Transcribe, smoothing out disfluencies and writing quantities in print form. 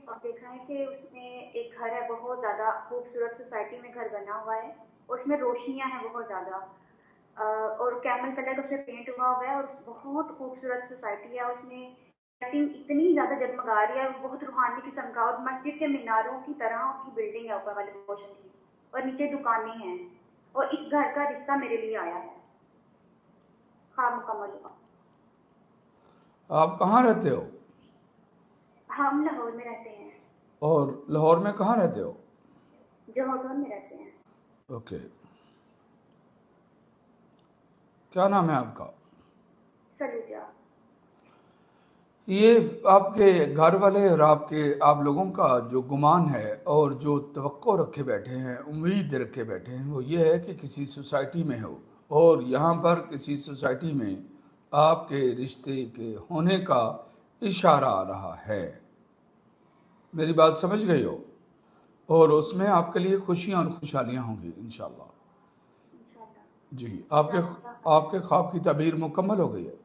और देखा है कि उसमें एक घर है, बहुत ज़्यादा खूबसूरत सोसाइटी में घर बना हुआ है, और उसमें रोशनियाँ हैं बहुत ज़्यादा, और कैमल कलर का उसमें पेंट हुआ हुआ है, और बहुत खूबसूरत सोसाइटी है। उसमें लाइटिंग इतनी ज़्यादा जगमगा रही है, बहुत रूहानी किस्म का, और मस्जिद के मीनारों की तरह की बिल्डिंग है ऊपर वाले पोर्शन की, और नीचे दुकानें हैं, और इस घर का रिश्ता मेरे लिए आया है, हाँ मुकम्मल हुआ। आप कहाँ रहते हो? हम लाहौर में रहते हैं, और लाहौर में कहाँ रहते हो? जौहर में रहते हैं। ओके। क्या नाम है आपका? सलूजा। ये आपके घर वाले और आप लोगों का जो गुमान है और जो तवक्को रखे बैठे हैं, उम्मीद रखे बैठे हैं, वो ये है कि किसी सोसाइटी में हो और यहाँ पर किसी सोसाइटी में आपके रिश्ते के होने का इशारा आ रहा है। मेरी बात समझ गई हो? और उसमें आपके लिए खुशियाँ और खुशहालियाँ होंगी इंशाल्लाह। इंशाल्लाह। जी। आपके जज़ाकल्लाह खैर। आपके ख्वाब की ताबीर मुकम्मल हो गई है।